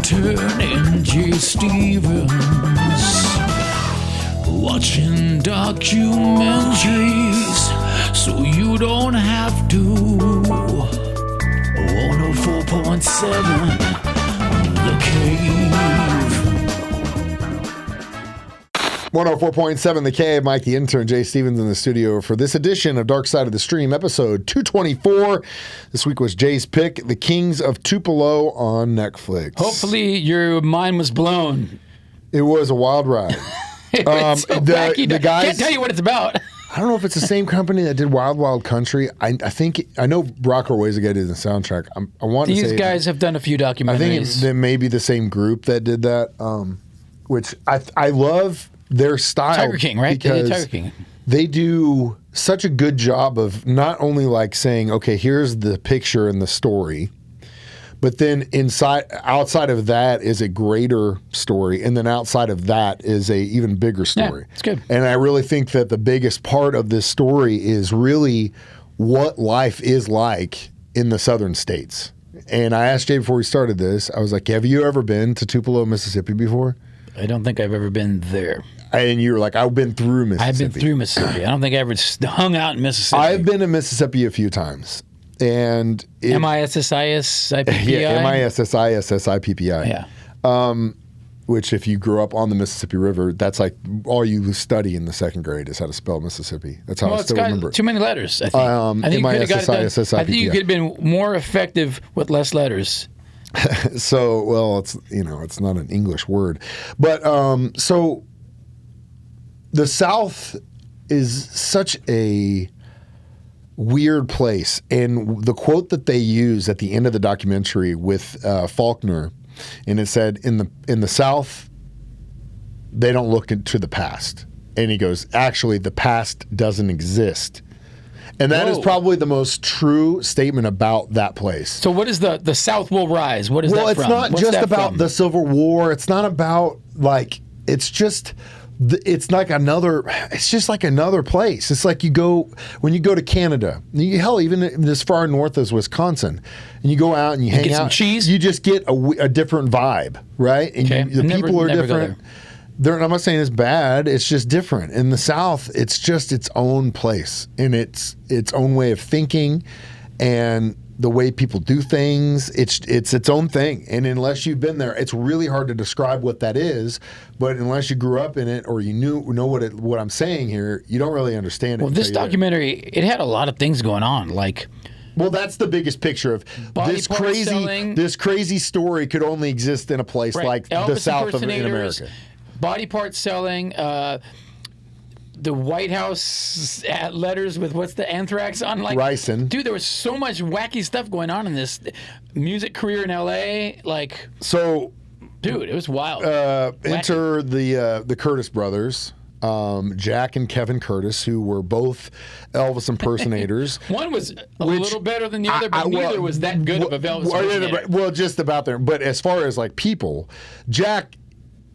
Intern and J. Stevens, watching documentaries so you don't have to. 104.7 The Cave. 104.7 The Cave. Mike the Intern, Jay Stevens in the studio for this edition of Dark Side of the Stream, episode 224. This week was Jay's pick, The Kings of Tupelo on Netflix. Hopefully your mind was blown. It was a wild ride. It was so wacky. The guys, can't tell you what it's about. I don't know if it's the same company that did Wild Wild Country. I think I know Brock Orweza did the soundtrack. I want to say these guys have done a few documentaries. I think it may be the same group that did that. Which I love their style. Tiger King, right? They did Tiger King. They do such a good job of not only like saying, okay, here's the picture and the story, but then outside of that is a greater story, and then outside of that is a even bigger story. Yeah, it's good. And I really think that the biggest part of this story is really what life is like in the southern states. And I asked Jay before we started this, I was like, have you ever been to Tupelo, Mississippi before? I don't think I've ever been there. And you were like, I've been through Mississippi. I've been through Mississippi. I don't think I ever hung out in Mississippi. I've been to Mississippi a few times. And M-I-S-S-I-S-I-P-P-I? Yeah, M-I-S-S-I-S-S-I-P-P-I. Yeah. Which if you grew up on the Mississippi River, that's like all you study in the second grade is how to spell Mississippi. That's how I still remember it. Too many letters, I think. I think M-I-S-S-I-S-S-I-P-P-I. I think you could have been more effective with less letters. So, well, it's not an English word. But so the South is such a weird place. And the quote that they use at the end of the documentary with Faulkner, and it said, in the South, they don't look into the past. And he goes, actually, the past doesn't exist. And that is probably the most true statement about that place. So what is the South will rise? What is that from? Well, it's not just about the Civil War. It's not about it's just it's like another place. It's like when you go to Canada, hell, even as far north as Wisconsin, and you go out and you hang get out, some cheese. You just get a different vibe, right? And okay. the people are different. I'm not saying it's bad. It's just different. In the South, it's just its own place, and it's own way of thinking, and the way people do things. It's its own thing. And unless you've been there, it's really hard to describe what that is. But unless you grew up in it or you know what I'm saying here, you don't really understand it. Well, this documentary, it had a lot of things going on, like. Well, that's the biggest picture of this crazy story could only exist in a place like Elvis the South of America. Body part selling, the White House letters with what's the anthrax on, like ricin. Dude, there was so much wacky stuff going on in this music career in L.A. Like, so, dude, it was wild. Enter the Curtis brothers. Jack and Kevin Curtis, who were both Elvis impersonators. One was a little better than the other, but neither was that good of a Elvis impersonator. Well, just about there. But as far as like people, Jack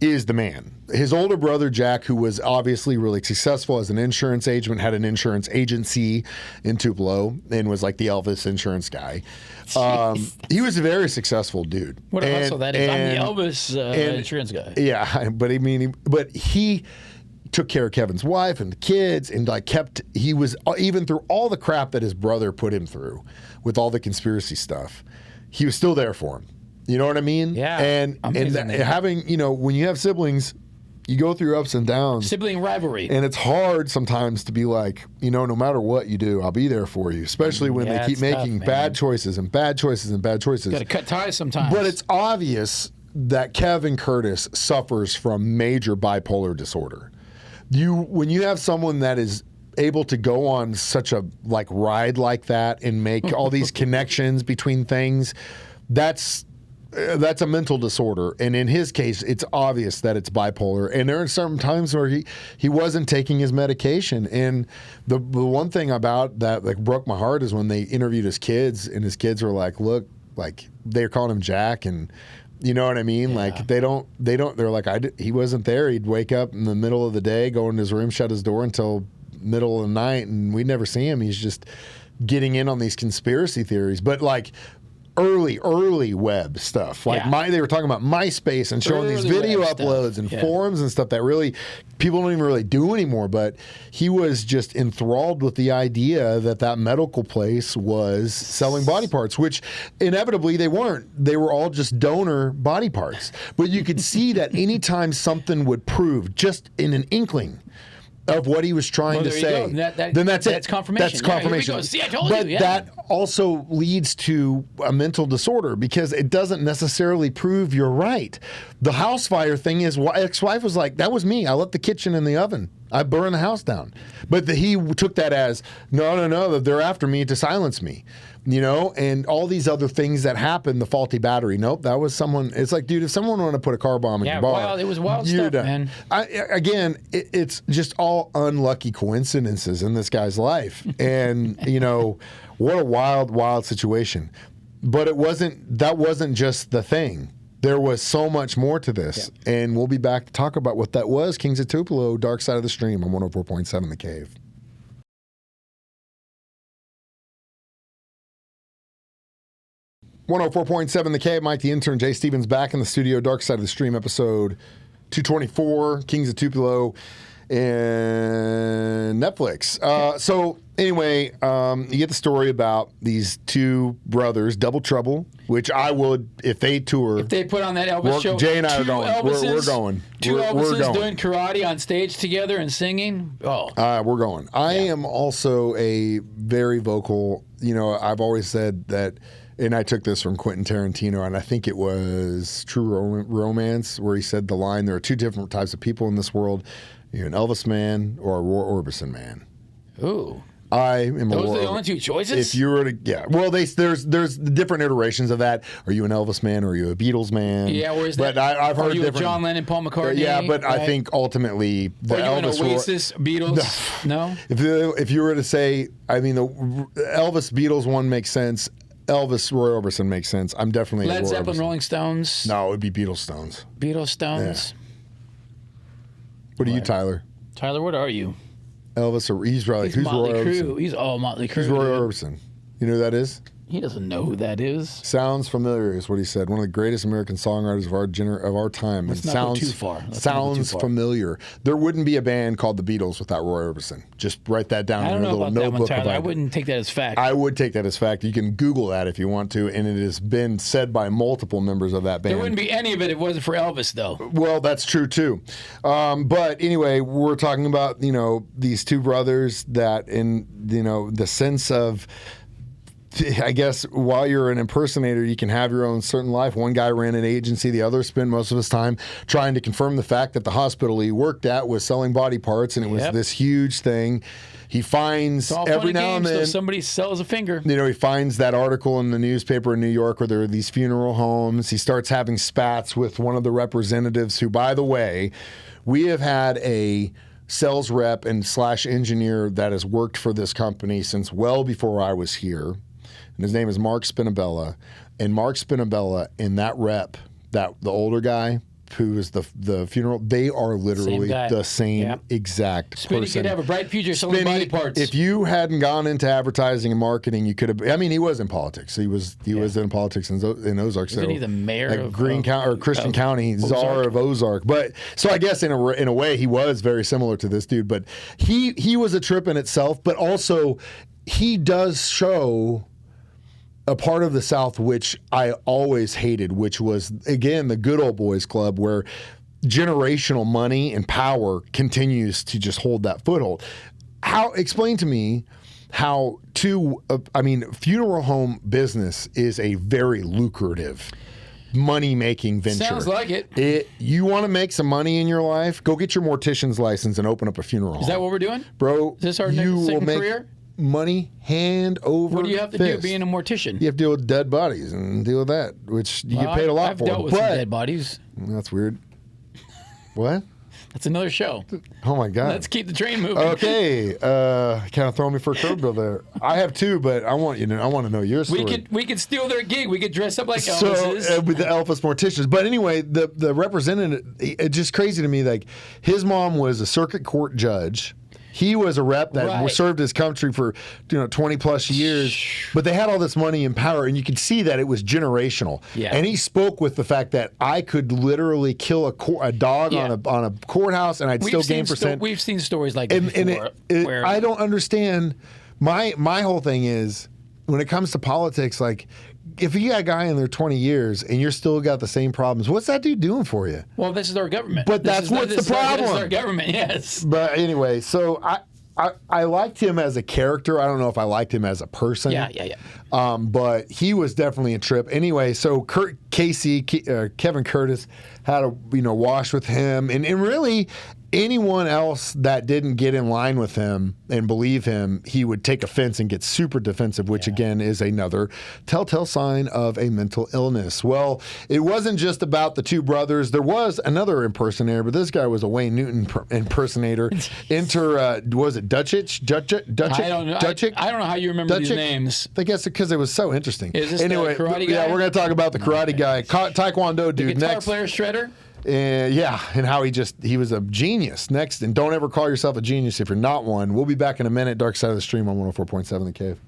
is the man. His older brother, Jack, who was obviously really successful as an insurance agent, had an insurance agency in Tupelo and was like the Elvis insurance guy. He was a very successsul dude. What a hustle that is. I'm the Elvis insurance guy. Yeah, but he took care of Kevin's wife and the kids, and he was, even through all the crap that his brother put him through with all the conspiracy stuff, he was still there for him. You know what I mean? Yeah. And having, when you have siblings, you go through ups and downs. Sibling rivalry. And it's hard sometimes to be like, no matter what you do, I'll be there for you. Especially when they keep making bad choices and bad choices and bad choices. Got to cut ties sometimes. But it's obvious that Kevin Curtis suffers from major bipolar disorder. When you have someone that is able to go on such a ride like that and make all these connections between things, that's a mental disorder. And in his case, it's obvious that it's bipolar. And there are certain times where he wasn't taking his medication. And the one thing about that broke my heart is when they interviewed his kids, and his kids were like, look, they're calling him Jack, and you know what I mean? Yeah. They're like, he wasn't there. He'd wake up in the middle of the day, go in his room, shut his door until middle of the night, and we'd never see him. He's just getting in on these conspiracy theories. But early web stuff. Like they were talking about MySpace and showing these video uploads and forums and stuff that really people don't even really do anymore. But he was just enthralled with the idea that medical place was selling body parts, which inevitably they weren't. They were all just donor body parts. But you could see that anytime something would prove just in an inkling of what he was trying to say, then that's it. That's confirmation. That's confirmation. Yeah, see, I told but you. That also leads to a mental disorder because it doesn't necessarily prove you're right. The house fire thing is, ex-wife was like, that was me. I left the kitchen in the oven. I burned the house down. But he took that as, no, they're after me to silence me. And all these other things that happened, the faulty battery. Nope, that was someone. It's like, dude, if someone wanted to put a car bomb in your bar. It was wild stuff, man. It's just all unlucky coincidences in this guy's life. And, what a wild situation. But that wasn't just the thing. There was so much more to this. Yeah. And we'll be back to talk about what that was. Kings of Tupelo, Dark Side of the Stream on 104.7 The Cave. 104.7 The Cave. Mike the Intern, Jay Stevens back in the studio. Dark Side of the Stream, episode 224, Kings of Tupelo, and Netflix. So anyway, you get the story about these two brothers, Double Trouble, which I would, if they tour. If they put on that Elvis show. Jay and I are going. We're going. Two Elvises doing karate on stage together and singing. Oh. We're going. I am also a very vocal, I've always said that, and I took this from Quentin Tarantino, and I think it was True Romance, where he said the line, there are two different types of people in this world. You're an Elvis man or a Roy Orbison man. Ooh. I am Those are the only two choices? If you were to, well, there's different iterations of that. Are you an Elvis man or are you a Beatles man? Yeah, where is that? But I've heard different. Are you John Lennon, Paul McCartney? Yeah, but right? I think ultimately the Elvis. Or you an Oasis, Beatles? No? If you were to say, the Elvis Beatles one makes sense. Elvis, Roy Orbison makes sense. I'm definitely Led Zeppelin, Orbison. Rolling Stones. No, it would be Beatles Stones. Beatles Stones. Yeah. What are you, Tyler? Tyler, what are you? Elvis, or who's Roy Orbison? He's all Motley Crue. Who's Roy Orbison? You know who that is? He doesn't know who that is. Sounds familiar is what he said. One of the greatest American songwriters of our time. Let's not go too far. Sounds familiar. There wouldn't be a band called the Beatles without Roy Orbison. Just write that down in a little notebook. I wouldn't take that as fact. I would take that as fact. You can Google that if you want to, and it has been said by multiple members of that band. There wouldn't be any of it if it wasn't for Elvis, though. Well, that's true too. But anyway, we're talking about these two brothers that in the sense of, I guess while you're an impersonator, you can have your own certain life. One guy ran an agency. The other spent most of his time trying to confirm the fact that the hospital he worked at was selling body parts, and it was this huge thing. He finds every now and then somebody sells a finger. He finds that article in the newspaper in New York where there are these funeral homes. He starts having spats with one of the representatives who, by the way, we have had a sales rep and / engineer that has worked for this company since well before I was here. And his name is Mark Spinabella. And Mark Spinabella and that rep, the older guy who is the funeral, they are literally the same exact Spinny person. could have a bright future selling body parts. If you hadn't gone into advertising and marketing, you could have. He was in politics. He was in politics in Ozark. Isn't he the mayor of Green County or Christian County, czar of Ozark? But so I guess in a way he was very similar to this dude. But he was a trip in itself. But also he does show a part of the South which I always hated, which was, again, the good old boys club where generational money and power continues to just hold that foothold. Explain to me how funeral home business is a very lucrative money-making venture. Sounds like it. You want to make some money in your life? Go get your mortician's license and open up a funeral home. Is that what we're doing? Bro, is this our second career? Money hand over What do you have to do being a mortician? You have to deal with dead bodies and deal with that, which you get paid a lot for. I've dealt with some dead bodies. That's weird. What? That's another show. Oh my God. Let's keep the train moving. Okay. Kind of throwing me for a curveball there. I have two, but I want to know your story. We could steal their gig. We could dress up like Elvises. With the Elvis morticians. But anyway, the representative, it's just crazy to me. Like, his mom was a circuit court judge. He was a rep that Right. served his country for 20 plus years, but they had all this money and power, and you could see that it was generational. Yeah. And he spoke with the fact that I could literally kill a dog Yeah. on a courthouse, and I'd still gain percent. We've seen stories like that before. Where I don't understand. My whole thing is when it comes to politics, like if you got a guy in there 20 years and you're still got the same problems, what's that dude doing for you? well, this is our government. But This that's is what's the this is problem. our government, yes. But anyway, so I liked him as a character. I don't know if I liked him as a person. Yeah. But he was definitely a trip. Anyway, so Kevin Curtis had a wash with him, and really anyone else that didn't get in line with him and believe him, he would take offense and get super defensive, which again is another telltale sign of a mental illness. Well, it wasn't just about the two brothers. There was another impersonator, but this guy was a Wayne Newton impersonator. Was it Dutchich? I don't know. I don't know how you remember these names. I guess because it was so interesting. Is this anyway, the karate guy? Yeah, we're going to talk about the karate guy, Taekwondo dude. Guitar Next, player Shredder? yeah, and how he was a genius. Next, and don't ever call yourself a genius if you're not one. We'll be back in a minute. Dark Side of the Stream on 104.7 The Cave.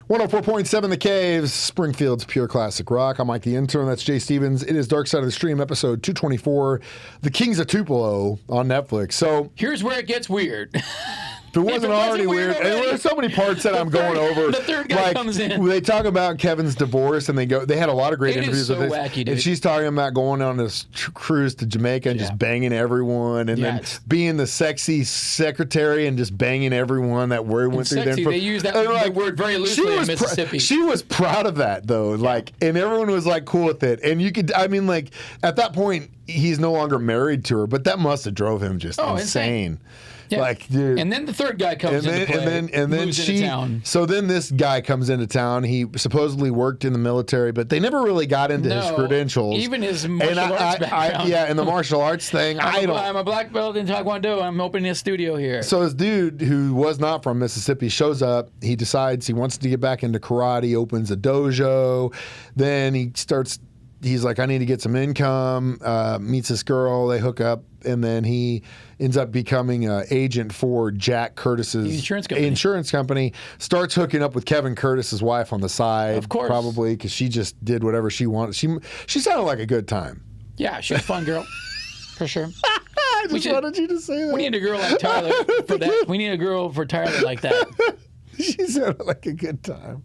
.7 The Caves, Springfield's pure classic rock. I'm Mike the Intern. That's Jay Stevens. It is Dark Side of the Stream, episode 224, The Kings of Tupelo on Netflix. So here's where it gets weird. If it wasn't already weird, and there's so many parts that I'm going over. The third guy comes in. They talk about Kevin's divorce, and they had a lot of great interviews so with this. wacky, dude. And she's talking about going on this cruise to Jamaica and just banging everyone, and then being the sexy secretary and just banging everyone that word went through sexy, there. they use that word very loosely in Mississippi. She was proud of that though, and everyone was cool with it. And you could, at that point, he's no longer married to her, but that must have drove him just insane. Yeah. Dude. And then the third guy comes into play. And then moves into town. So then this guy comes into town. He supposedly worked in the military, but they never really got into his credentials. Even his martial arts background. And the martial arts thing. I'm a black belt in Taekwondo. I'm opening a studio here. So this dude who was not from Mississippi shows up. He decides he wants to get back into karate, opens a dojo. Then he's like, I need to get some income, meets this girl, they hook up, and then he ends up becoming an agent for Jack Curtis's insurance company, starts hooking up with Kevin Curtis's wife on the side, of course, probably, because she just did whatever she wanted. She sounded like a good time. Yeah, she's a fun girl, for sure. I just wanted you to say that. We need a girl like Tyler for that. We need a girl for Tyler like that. She sounded like a good time.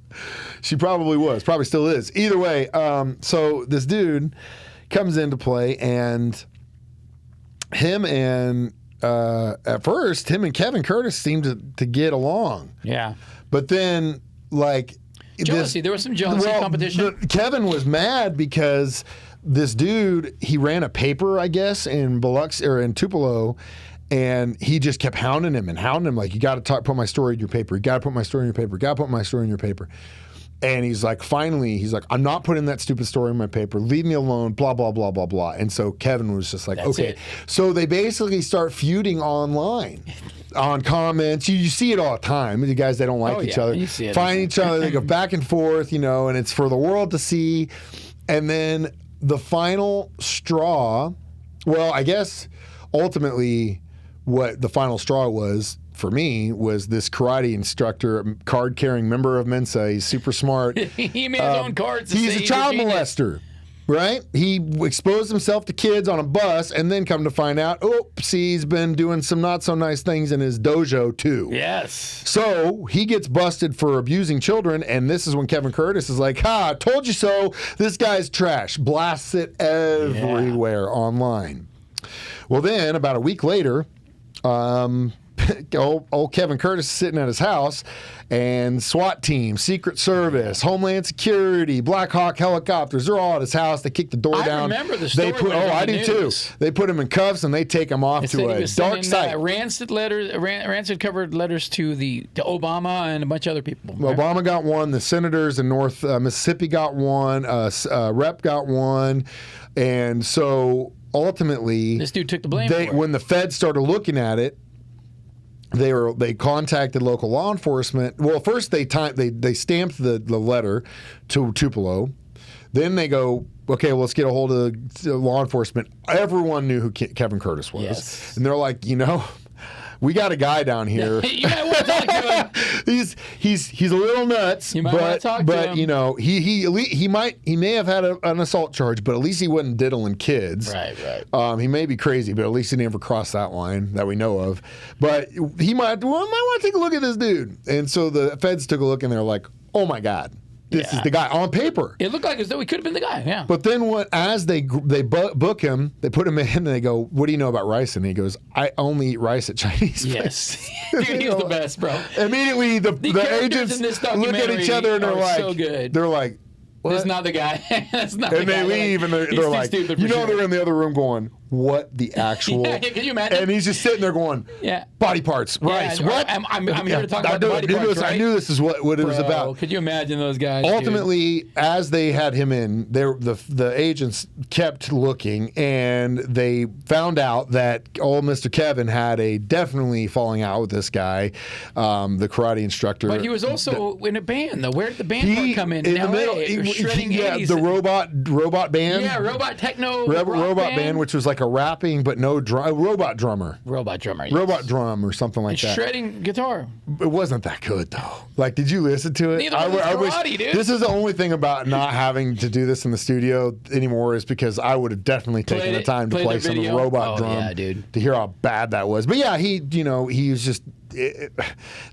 She probably was. Probably still is. Either way, so this dude comes into play, and at first, him and Kevin Curtis seemed to get along. Yeah. But then, jealousy. There was some jealousy competition. Kevin was mad because this dude, he ran a paper, I guess, in Tupelo, and he just kept hounding him, like, you got to put my story in your paper. You got to put my story in your paper. You got to put my story in your paper. And he's like, I'm not putting that stupid story in my paper. Leave me alone, blah, blah, blah, blah, blah. And so Kevin was just like, okay. So they basically start feuding online on comments. You see it all the time. The guys, they don't like each other. You see it. Find each other. They go back and forth, and it's for the world to see. And then the final straw, well, I guess ultimately what the final straw was for me was this karate instructor, card-carrying member of Mensa. He's super smart. He made his own cards. He's a child molester, right? He exposed himself to kids on a bus, and then come to find out, oops, he's been doing some not so nice things in his dojo too. Yes. So he gets busted for abusing children, and this is when Kevin Curtis is like, "Ha! Told you so. This guy's trash." Blasts it everywhere online. Well, then about a week later, old Kevin Curtis is sitting at his house, and SWAT team, Secret Service, Homeland Security, Black Hawk helicopters, they're all at his house. They kick the door down. I remember the story. I do too. They put him in cuffs and they take him off to a dark site. Rancid covered letters to Obama and a bunch of other people. Right? Obama got one. The senators in North Mississippi got one. Rep got one. And so ultimately, this dude took the blame for it. When the feds started looking at it, they contacted local law enforcement. Well, first they stamped the letter to Tupelo. Then they go, okay, well, let's get a hold of law enforcement. Everyone knew who Kevin Curtis was. Yes. And they're like, we got a guy down here. You might want to talk to him. He's a little nuts, You might want to talk to him. he may have had an assault charge, but at least he wasn't diddling kids. Right. He may be crazy, but at least he never crossed that line that we know of. But he might want to take a look at this dude. And so the feds took a look, and they're like, oh my God. This is the guy on paper. It looked like as though he could have been the guy, yeah. But then as they book him, they put him in, and they go, what do you know about rice? And he goes, I only eat rice at Chinese places. Dude, he's the best, bro. Immediately, the agents look at each other, and they're like, so good. They're like, what? That's not the guy. That's not the and guy. they leave, and they're like, they're in the other room going, what the actual? Yeah, can you imagine? And he's just sitting there going, body parts, rice, what? I'm here to talk about the body parts, right? I knew this is what it was about. Could you imagine those guys? Ultimately, as they had him in, the agents kept looking, and they found out that old Mr. Kevin had a definitely falling out with this guy, the karate instructor. But he was also in a band, though. Where did the band part come in? In LA? the middle, the robot band. Yeah, robot techno. Robot band, which was like a rapping but no robot drummer. Robot drummer. Yes. Robot drum or something like that. Shredding guitar. It wasn't that good though. Like, did you listen to it? Neither was karate, dude. This is the only thing about not having to do this in the studio anymore is because I would have definitely taken the time to play some of the robot drum to hear how bad that was. But yeah, he was just.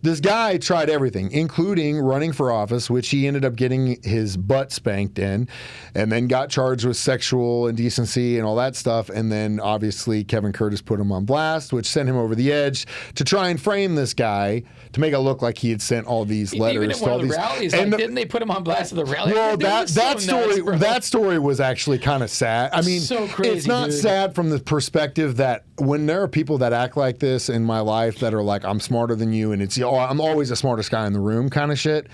This guy tried everything, including running for office, which he ended up getting his butt spanked in, and then got charged with sexual indecency and all that stuff. And then obviously Kevin Curtis put him on blast, which sent him over the edge to try and frame this guy to make it look like he had sent all these letters Even at to one all of the these rallies. didn't they put him on blast at the rally? Well, that story was actually kind of sad. I mean, so crazy, it's not sad from the perspective that when there are people that act like this in my life that are like, I'm smarter than you, and it's I'm always the smartest guy in the room kind of shit.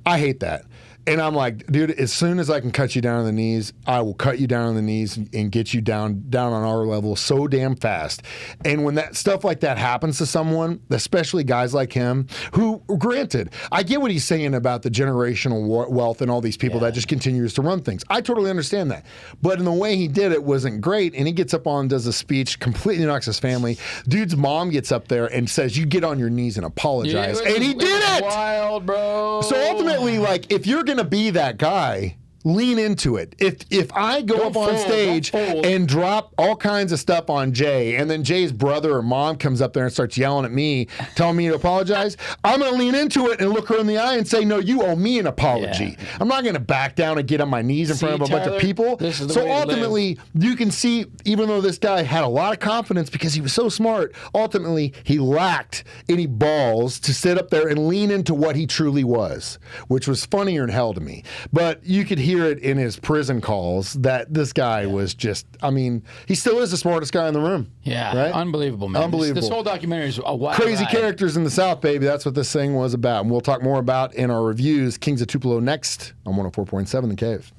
I hate that. And I'm like, dude, as soon as I can cut you down on the knees, I will cut you down on the knees and get you down on our level so damn fast. And when that stuff like that happens to someone, especially guys like him, who, granted, I get what he's saying about the generational wealth and all these people that just continues to run things. I totally understand that. But in the way he did it wasn't great. And he gets up on, does a speech, completely knocks his family. Dude's mom gets up there and says, you get on your knees and apologize. And he did it! Wild, bro. So ultimately, like, if you're going to be that guy, lean into it. If I go up on stage and drop all kinds of stuff on Jay, and then Jay's brother or mom comes up there and starts yelling at me, telling me to apologize, I'm going to lean into it and look her in the eye and say, no, you owe me an apology. Yeah. I'm not going to back down and get on my knees in front of a bunch of people. So ultimately, you can see, even though this guy had a lot of confidence because he was so smart, ultimately, he lacked any balls to sit up there and lean into what he truly was, which was funnier than hell to me. But you could hear it in his prison calls that this guy was just, I mean, he still is the smartest guy in the room. Yeah. Right? Unbelievable, man. Unbelievable. This whole documentary is a wild crazy ride. Characters in the South, baby. That's what this thing was about. And we'll talk more about in our reviews. Kings of Tupelo next on 104.7 The Cave.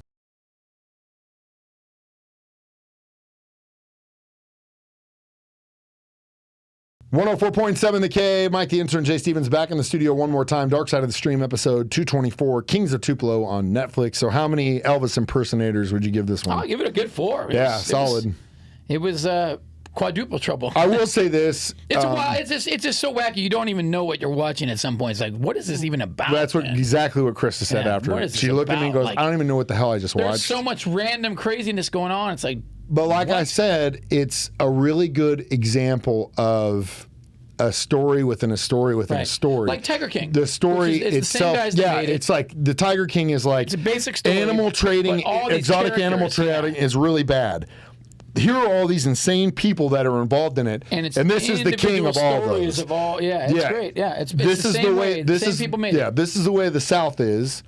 .7 The Cave. Mike the Intern, Jay Stevens back in the studio one more time. Dark Side of the Stream episode 224, Kings of Tupelo on Netflix. So how many Elvis impersonators would you give this one? I'll give it a good 4. Solid. It was quadruple trouble. I will say this. It's just so wacky. You don't even know what you're watching at some point. It's like, what is this even about? That's exactly what Krista said after. She looked at me and goes, I don't even know what the hell I just watched. There's so much random craziness going on. It's like, but like I said, it's a really good example of a story within a story within a story. Like Tiger King. The story itself, it's like the Tiger King is like it's a basic story. Animal trading, exotic animal trading is really bad. Here are all these insane people that are involved in it, and this is the king of all those. It's great. Yeah, it's this the is same the way. This is people made it. This is the way the South is.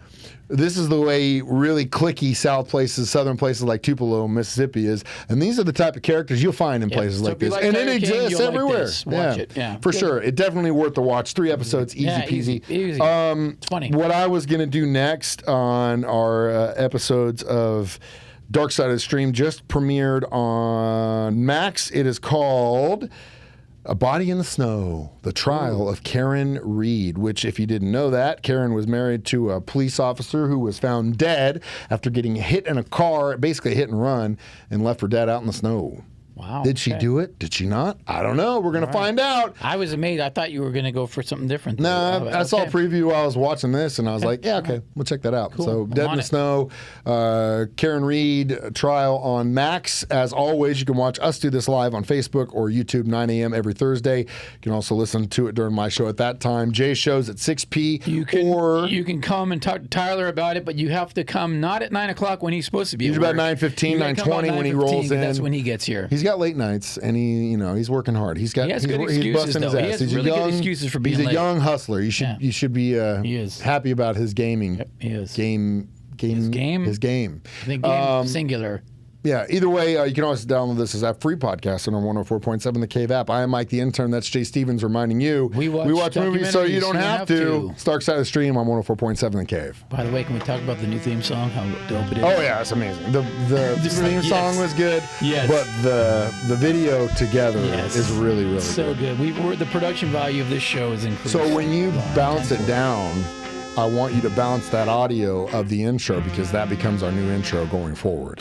This is the way really cliquey southern places like Tupelo, Mississippi is. And these are the type of characters you'll find in places like this. And it exists everywhere. Watch it. For sure. It's definitely worth the watch. 3 episodes, easy peasy. Easy. It's funny. What I was going to do next on our episodes of Dark Side of the Stream just premiered on Max. It is called A Body in the Snow, the trial of Karen Reed, which, if you didn't know that, Karen was married to a police officer who was found dead after getting hit in a car, basically hit and run, and left for dead out in the snow. Wow. Did she do it? Did she not? I don't know. We're going to find out. I was amazed. I thought you were going to go for something different. No, I saw a preview while I was watching this, and I was like, yeah, okay, we'll check that out. Cool. So, Dead in the Snow, Karen Reed trial on Max. As always, you can watch us do this live on Facebook or YouTube, 9 a.m. every Thursday. You can also listen to it during my show at that time. Jay's show's at 6 p. You can come and talk to Tyler about it, but you have to come not at 9 o'clock when he's supposed to be. He's about 9:15, 9:20 when he rolls in. That's when he gets here. He's got late nights, and he's working hard. He has good excuses, busting his though. ass. He has He's really a young, good excuses for being He's a late. young hustler. You should be happy about his gaming. Yep, he is. His game. I think game singular. Yeah, either way, you can always download this as a free podcast on our 104.7 The Cave app. I am Mike the Intern. That's Jay Stevens reminding you. We watch movies so you don't have to. Stark Side of the Stream on 104.7 The Cave. By the way, can we talk about the new theme song? How dope it is? Oh, yeah, it's amazing. The theme song was good, yes. but the video together is really, really so good. The production value of this show is increased. So when you bounce it down, I want you to bounce that audio of the intro because that becomes our new intro going forward.